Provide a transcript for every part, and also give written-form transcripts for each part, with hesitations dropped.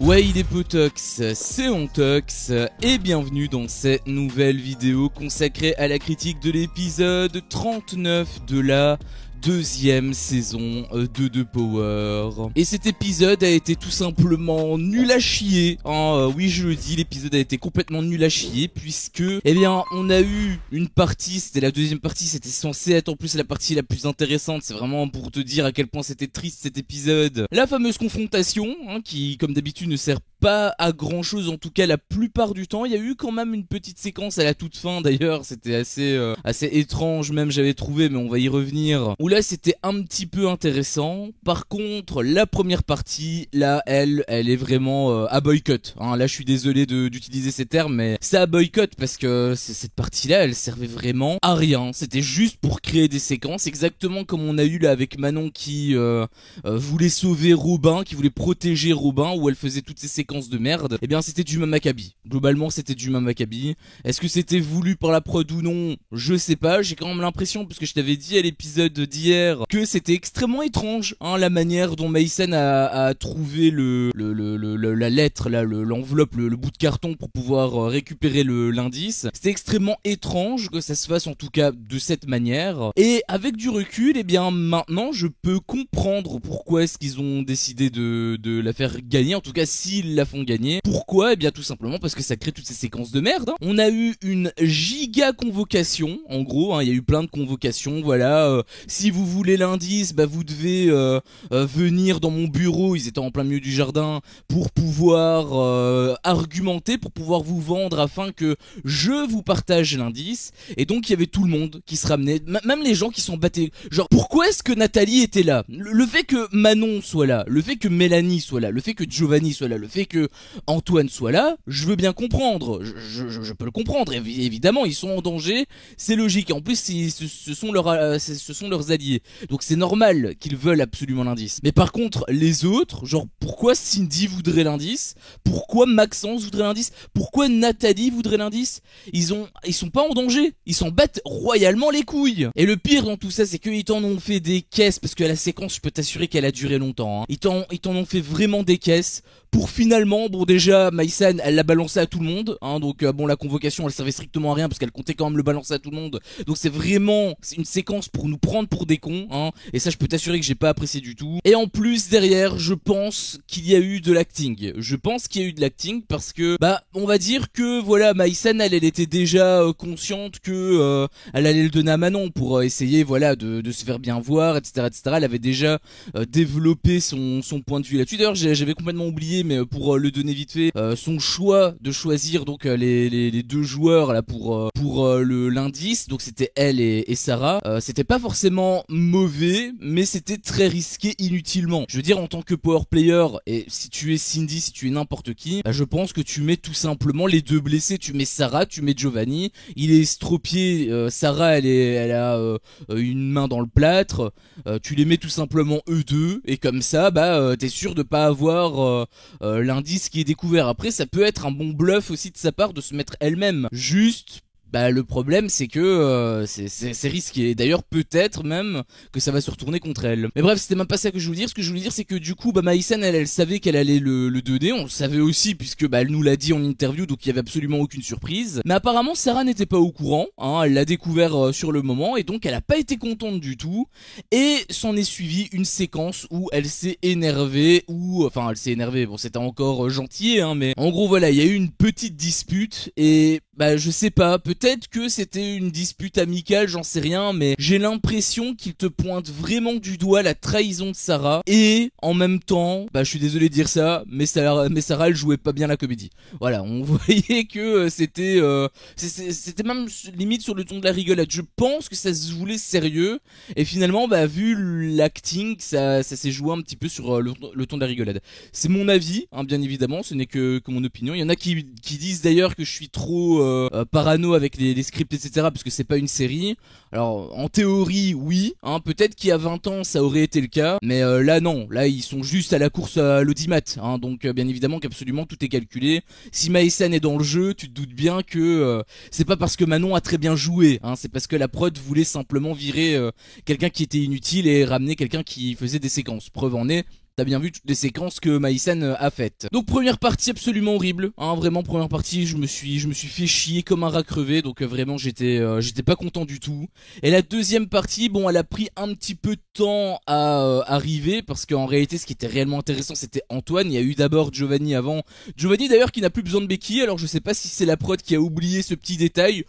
Ouais, il est Potox, c'est Ontox, et bienvenue dans cette nouvelle vidéo consacrée à la critique de l'épisode 39 de la deuxième saison de The Power. Et cet épisode a été tout simplement nul à chier, hein, oui je le dis, l'épisode a été complètement nul à chier, puisque, eh bien, on a eu une partie, c'était la deuxième partie, c'était censé être en plus la partie la plus intéressante, c'est vraiment pour te dire à quel point c'était triste cet épisode. La fameuse confrontation, hein, qui comme d'habitude ne sert pas à grand chose, en tout cas la plupart du temps. Il y a eu quand même une petite séquence à la toute fin d'ailleurs, c'était assez étrange même j'avais trouvé, mais on va y revenir, où là c'était un petit peu intéressant. Par contre la première partie, là elle est vraiment à boycott, hein. Là je suis désolé d'utiliser ces termes, mais c'est à boycott parce que cette partie là elle servait vraiment à rien, c'était juste pour créer des séquences, exactement comme on a eu là avec Manon qui voulait sauver Robin, qui voulait protéger Robin, où elle faisait toutes ces séquences de merde. Eh bien c'était du même acabit. Globalement c'était du même acabit. Est-ce que c'était voulu par la prod ou non? Je sais pas, j'ai quand même l'impression, parce que je t'avais dit à l'épisode d'hier que c'était extrêmement étrange, hein, la manière dont Maïsen a trouvé la lettre là, l'enveloppe, le bout de carton pour pouvoir récupérer l'indice. C'était extrêmement étrange que ça se fasse en tout cas de cette manière. Et avec du recul, eh bien maintenant je peux comprendre pourquoi est-ce qu'ils ont décidé de la faire gagner, en tout cas s'ils la font gagner. Pourquoi? Eh bien tout simplement parce que ça crée toutes ces séquences de merde, hein. On a eu une giga convocation, en gros, hein, il y a eu plein de convocations, voilà, si vous voulez l'indice, bah vous devez venir dans mon bureau, ils étaient en plein milieu du jardin, pour pouvoir argumenter, pour pouvoir vous vendre afin que je vous partage l'indice. Et donc il y avait tout le monde qui se ramenait, même les gens qui sont battés, genre pourquoi est-ce que Nathalie était là? Le fait que Manon soit là, le fait que Mélanie soit là, le fait que Giovanni soit là, le fait que Antoine soit là, je veux bien comprendre, je peux le comprendre, évidemment ils sont en danger, c'est logique, et en plus ce sont leurs alliés, donc c'est normal qu'ils veulent absolument l'indice. Mais par contre les autres, genre pourquoi Cindy voudrait l'indice, pourquoi Maxence voudrait l'indice, pourquoi Nathalie voudrait l'indice, ils sont pas en danger, ils s'en battent royalement les couilles. Et le pire dans tout ça, c'est qu'ils t'en ont fait des caisses, parce que la séquence je peux t'assurer qu'elle a duré longtemps, hein. Ils t'en ont fait vraiment des caisses, pour finalement, bon déjà Maïsen elle l'a balancé à tout le monde, hein, donc bon la convocation elle servait strictement à rien parce qu'elle comptait quand même le balancer à tout le monde, donc c'est une séquence pour nous prendre pour des cons, hein, et ça je peux t'assurer que j'ai pas apprécié du tout. Et en plus derrière je pense qu'il y a eu de l'acting, parce que bah on va dire que voilà Maïsen elle était déjà consciente que elle allait le donner à Manon pour essayer voilà de se faire bien voir, etc. Elle avait déjà développé son point de vue là-dessus. D'ailleurs j'avais complètement oublié, mais pour le donner vite fait, son choix de choisir donc les deux joueurs là pour l'indice, donc c'était elle et Sarah, c'était pas forcément mauvais, mais c'était très risqué inutilement. Je veux dire, en tant que power player, et si tu es Cindy, si tu es n'importe qui, bah, je pense que tu mets tout simplement les deux blessés, tu mets Sarah, tu mets Giovanni, il est estropié, Sarah elle a une main dans le plâtre, tu les mets tout simplement eux deux, et comme ça bah t'es sûr de pas avoir l'indice qui est découvert. Après ça peut être un bon bluff aussi de sa part de se mettre elle-même. Juste bah le problème c'est que c'est risqué, d'ailleurs peut-être même que ça va se retourner contre elle. Mais bref, c'était même pas ça que je voulais dire. Ce que je voulais dire c'est que du coup bah Maïsen elle savait qu'elle allait le donner, on le savait aussi puisque bah elle nous l'a dit en interview, donc il y avait absolument aucune surprise. Mais apparemment Sarah n'était pas au courant, hein, elle l'a découvert sur le moment, et donc elle a pas été contente du tout, et s'en est suivi une séquence où elle s'est énervée, enfin elle s'est énervée, bon c'était encore gentil, hein, mais en gros voilà, il y a eu une petite dispute, et bah je sais pas, peut-être que c'était une dispute amicale, j'en sais rien, mais j'ai l'impression qu'il te pointe vraiment du doigt la trahison de Sarah, et en même temps, bah je suis désolé de dire ça, mais Sarah elle jouait pas bien la comédie. Voilà, on voyait que c'était même limite sur le ton de la rigolade. Je pense que ça se voulait sérieux, et finalement bah vu l'acting, ça s'est joué un petit peu sur le ton de la rigolade. C'est mon avis, hein, bien évidemment, ce n'est que mon opinion. Il y en a qui disent d'ailleurs que je suis trop parano avec les scripts, etc., parce que c'est pas une série. Alors en théorie oui, hein, peut-être qu'il y a 20 ans ça aurait été le cas, mais là non, là ils sont juste à la course à l'audimat, hein, donc bien évidemment qu'absolument tout est calculé. Si Maïsen est dans le jeu, tu te doutes bien que c'est pas parce que Manon a très bien joué, hein, c'est parce que la prod voulait simplement virer quelqu'un qui était inutile et ramener quelqu'un qui faisait des séquences. Preuve en est, t'as bien vu toutes les séquences que Maïsan a faites. Donc première partie absolument horrible, hein, vraiment première partie, je me suis fait chier comme un rat crevé, donc vraiment j'étais pas content du tout. Et la deuxième partie, bon, elle a pris un petit peu de temps à arriver, parce qu'en réalité ce qui était réellement intéressant c'était Antoine. Il y a eu d'abord Giovanni avant, Giovanni d'ailleurs qui n'a plus besoin de béquilles, alors je sais pas si c'est la prod qui a oublié ce petit détail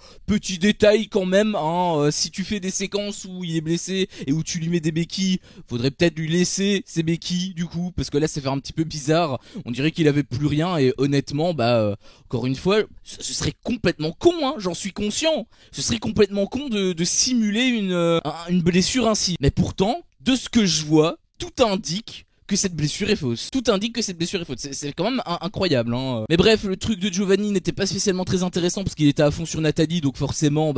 quand même, hein, si tu fais des séquences où il est blessé et où tu lui mets des béquilles, faudrait peut-être lui laisser ses béquilles du coup, parce que là ça fait un petit peu bizarre, on dirait qu'il avait plus rien. Et honnêtement encore une fois ce serait complètement con, hein, j'en suis conscient, ce serait complètement con de simuler une blessure ainsi, mais pourtant de ce que je vois tout indique que cette blessure est fausse. Tout indique que cette blessure est fausse. C'est quand même incroyable, hein. Mais bref, le truc de Giovanni n'était pas spécialement très intéressant parce qu'il était à fond sur Nathalie, donc forcément,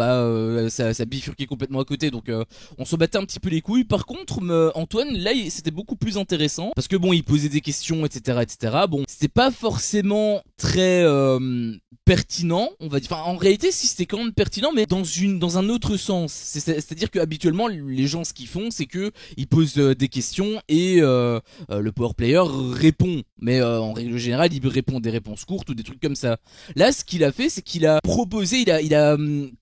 ça bifurquait complètement à côté, donc on se battait un petit peu les couilles. Par contre, Antoine, là, c'était beaucoup plus intéressant parce que bon, il posait des questions, etc., etc. Bon, c'était pas forcément très pertinent, on va dire. Enfin, en réalité, si c'était quand même pertinent, mais dans un autre sens. C'est-à-dire que habituellement, les gens, ce qu'ils font, c'est que ils posent des questions et le power player répond, mais en règle générale il répond des réponses courtes ou des trucs comme ça. Là ce qu'il a fait c'est qu'il a proposé, il a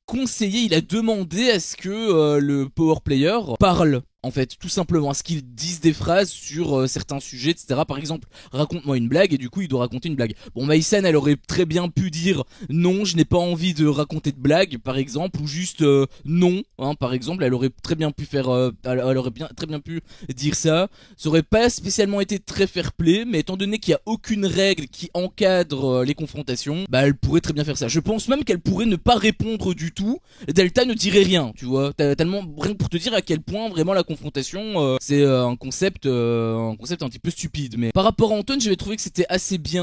conseillé, il a demandé à ce que le power player parle, en fait, tout simplement, à ce qu'ils disent des phrases sur certains sujets, etc. Par exemple, raconte-moi une blague, et du coup il doit raconter une blague. Bon, Maïsan, elle aurait très bien pu dire non, je n'ai pas envie de raconter de blagues, par exemple, ou juste non, hein, par exemple. Elle aurait très bien pu elle aurait très bien pu dire ça. Ça aurait pas spécialement été très fair-play, mais étant donné qu'il y a aucune règle qui encadre les confrontations, elle pourrait très bien faire ça. Je pense même qu'elle pourrait ne pas répondre du tout. Delta ne dirait rien, tu vois. Tellement rien pour te dire à quel point vraiment la confrontation c'est un concept un petit peu stupide. Mais par rapport à Antoine, j'avais trouvé que c'était assez bien,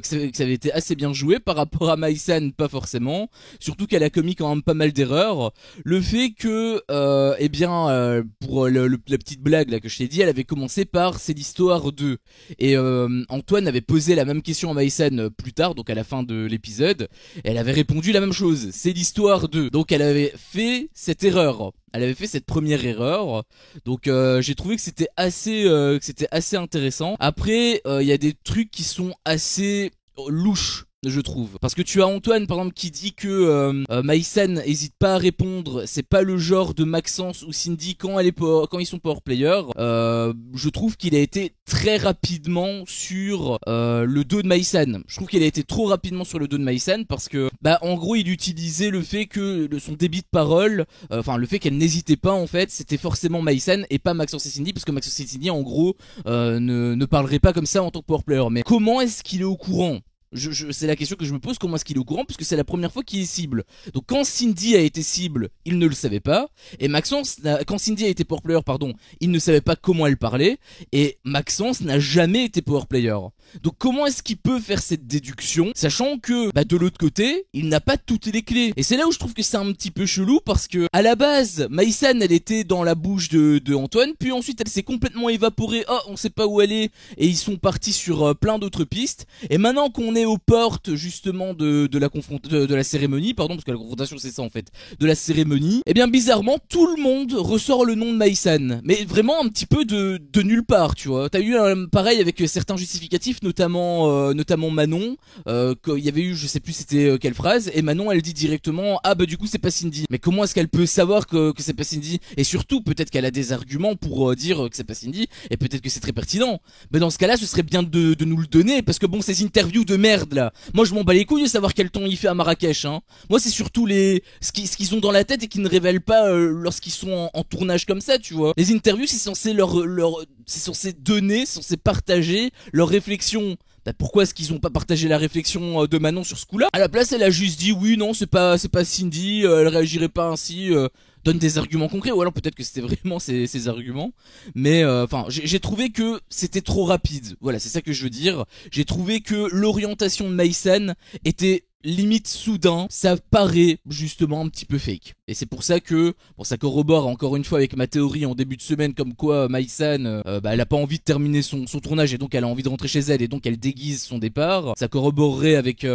que ça avait été assez bien joué. Par rapport à Maïsan, pas forcément, surtout qu'elle a commis quand même pas mal d'erreurs. Le fait que pour la petite blague là que je t'ai dit, elle avait commencé par c'est l'histoire de, et Antoine avait posé la même question à Maïsan plus tard, donc à la fin de l'épisode, et elle avait répondu la même chose, c'est l'histoire de. Donc elle avait fait cette erreur, elle avait fait cette première erreur, donc j'ai trouvé que c'était assez intéressant. Après il y a des trucs qui sont assez louches, je trouve, parce que tu as Antoine par exemple qui dit que Maïsan hésite pas à répondre, c'est pas le genre de Maxence ou Cindy quand ils sont power player. Je trouve qu'il a été très rapidement sur le dos de Maïsan. Je trouve qu'il a été trop rapidement sur le dos de Maïsan parce que en gros il utilisait le fait que son débit de parole, le fait qu'elle n'hésitait pas, en fait c'était forcément Maïsan et pas Maxence et Cindy, parce que Maxence et Cindy en gros ne parleraient pas comme ça en tant que power player. Mais comment est-ce qu'il est au courant? C'est la question que je me pose, comment est-ce qu'il est au courant, puisque c'est la première fois qu'il est cible. Donc quand Cindy a été cible, il ne le savait pas, et quand Cindy a été power player, il ne savait pas comment elle parlait, et Maxence n'a jamais été power player. Donc comment est-ce qu'il peut faire cette déduction, sachant que de l'autre côté, il n'a pas toutes les clés. Et c'est là où je trouve que c'est un petit peu chelou, parce que à la base, Maïsan elle était dans la bouche de Antoine, puis ensuite elle s'est complètement évaporée, on sait pas où elle est, et ils sont partis sur plein d'autres pistes. Et maintenant qu'on est aux portes justement de la cérémonie, parce que la confrontation c'est ça en fait, de la cérémonie, et bien bizarrement tout le monde ressort le nom de Maïsan, mais vraiment un petit peu de nulle part, tu vois. T'as eu pareil avec certains justificatifs, notamment Manon, il y avait eu, je sais plus c'était quelle phrase, et Manon elle dit directement du coup c'est pas Cindy. Mais comment est-ce qu'elle peut savoir que c'est pas Cindy? Et surtout peut-être qu'elle a des arguments pour dire que c'est pas Cindy, et peut-être que c'est très pertinent. Mais dans ce cas-là ce serait bien de nous le donner, parce que bon, ces interviews de merde là, moi je m'en bats les couilles de savoir quel ton il fait à Marrakech, hein. Moi c'est surtout ce qu'ils ont dans la tête et qu'ils ne révèlent pas lorsqu'ils sont en tournage comme ça, tu vois. Les interviews c'est censé c'est censé donner, c'est censé partager leur réflexion. Pourquoi est-ce qu'ils ont pas partagé la réflexion de Manon sur ce coup-là? À la place elle a juste dit oui, non, c'est pas Cindy, elle réagirait pas ainsi, donne des arguments concrets, ou alors peut-être que c'était vraiment ces arguments. Mais j'ai trouvé que c'était trop rapide. Voilà, c'est ça que je veux dire. J'ai trouvé que l'orientation de Maïsan était limite soudain, ça paraît justement un petit peu fake. Et c'est pour ça que, bon, ça corrobore encore une fois avec ma théorie en début de semaine comme quoi Mai-san, elle a pas envie de terminer son tournage et donc elle a envie de rentrer chez elle et donc elle déguise son départ. Ça corroborerait avec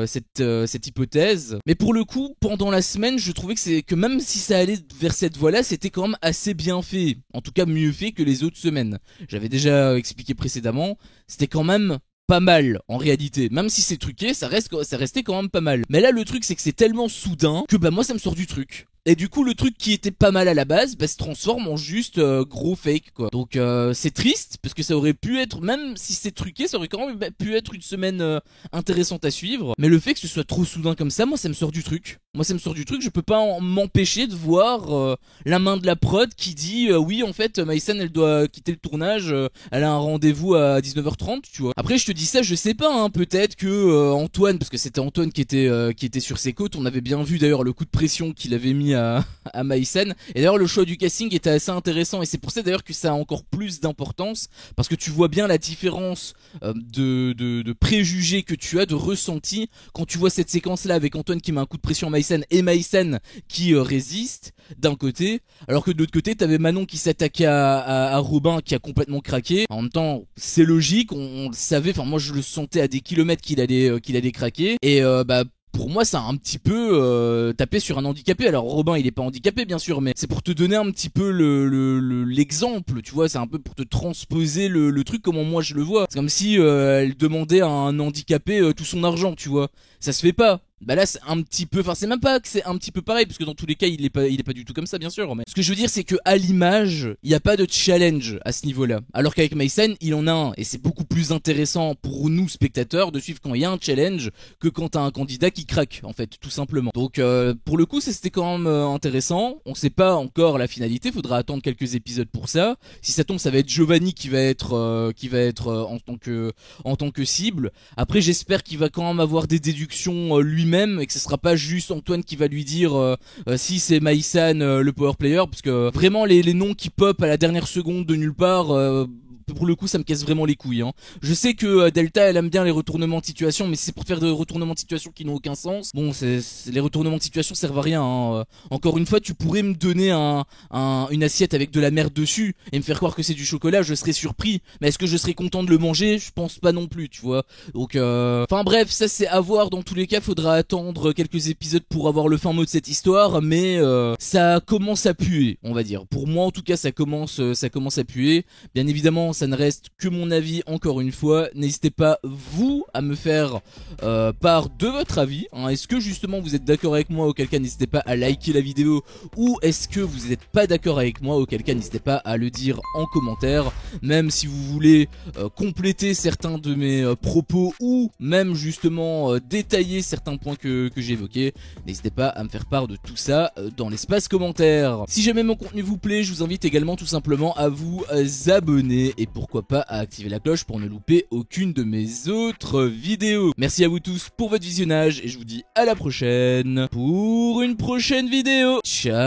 cette hypothèse. Mais pour le coup, pendant la semaine, je trouvais que même si ça allait vers cette voie-là, c'était quand même assez bien fait. En tout cas, mieux fait que les autres semaines. J'avais déjà expliqué précédemment, c'était quand même pas mal en réalité, même si c'est truqué, ça restait quand même pas mal. Mais là le truc c'est que c'est tellement soudain que moi ça me sort du truc. Et du coup le truc qui était pas mal à la base se transforme en juste gros fake quoi. Donc c'est triste parce que ça aurait pu être, même si c'est truqué, ça aurait quand même pu être une semaine intéressante à suivre. Mais le fait que ce soit trop soudain comme ça, moi ça me sort du truc. Je peux pas m'empêcher de voir la main de la prod qui dit oui en fait Mai-san elle doit quitter le tournage, elle a un rendez-vous à 19h30 tu vois. Après je te dis ça, je sais pas hein, peut-être que Antoine, parce que c'était Antoine qui était sur ses côtes, on avait bien vu d'ailleurs le coup de pression qu'il avait mis à Mai-san, et d'ailleurs le choix du casting était assez intéressant et c'est pour ça d'ailleurs que ça a encore plus d'importance parce que tu vois bien la différence de préjugés que tu as, de ressenti quand tu vois cette séquence là avec Antoine qui met un coup de pression à Mai-san et Mai-san qui résiste d'un côté, alors que de l'autre côté t'avais Manon qui s'attaquait à Robin qui a complètement craqué. En même temps c'est logique, on le savait, enfin moi je le sentais à des kilomètres qu'il allait craquer et pour moi ça a un petit peu tapé sur un handicapé. Alors Robin il est pas handicapé bien sûr, mais c'est pour te donner un petit peu l'exemple, tu vois, c'est un peu pour te transposer le truc comment moi je le vois. C'est comme si elle demandait à un handicapé tout son argent, tu vois, ça se fait pas. Bah là c'est un petit peu, enfin c'est même pas que c'est un petit peu pareil parce que dans tous les cas il est pas du tout comme ça bien sûr, mais ce que je veux dire c'est que à l'image il y a pas de challenge à ce niveau là, alors qu'avec Mai-san il en a un et c'est beaucoup plus intéressant pour nous spectateurs de suivre quand il y a un challenge que quand t'as un candidat qui craque en fait tout simplement. Donc pour le coup c'était quand même intéressant. On sait pas encore la finalité, faudra attendre quelques épisodes pour ça. Si ça tombe ça va être Giovanni qui va être en tant que cible. Après j'espère qu'il va quand même avoir des déductions lui-même et que ce sera pas juste Antoine qui va lui dire si c'est Mai-san le power player, parce que vraiment les noms qui pop à la dernière seconde de nulle part, pour le coup ça me casse vraiment les couilles hein. Je sais que Delta elle aime bien les retournements de situation, mais c'est pour faire des retournements de situation qui n'ont aucun sens. Bon les retournements de situation servent à rien hein. Encore une fois tu pourrais me donner une assiette avec de la merde dessus et me faire croire que c'est du chocolat, je serais surpris, mais est-ce que je serais content de le manger? Je pense pas non plus tu vois. Donc enfin bref, ça c'est à voir. Dans tous les cas faudra attendre quelques épisodes pour avoir le fin mot de cette histoire, mais ça commence à puer on va dire. Pour moi en tout cas ça commence à puer. Bien évidemment ça ne reste que mon avis encore une fois, n'hésitez pas vous à me faire part de votre avis hein. Est-ce que justement vous êtes d'accord avec moi, auquel cas n'hésitez pas à liker la vidéo, ou est-ce que vous n'êtes pas d'accord avec moi, auquel cas n'hésitez pas à le dire en commentaire. Même si vous voulez compléter certains de mes propos ou même justement détailler certains points que j'ai évoqués, n'hésitez pas à me faire part de tout ça dans l'espace commentaire. Si jamais mon contenu vous plaît, je vous invite également tout simplement à vous abonner et pourquoi pas à activer la cloche pour ne louper aucune de mes autres vidéos. Merci à vous tous pour votre visionnage et je vous dis à la prochaine pour une prochaine vidéo. Ciao.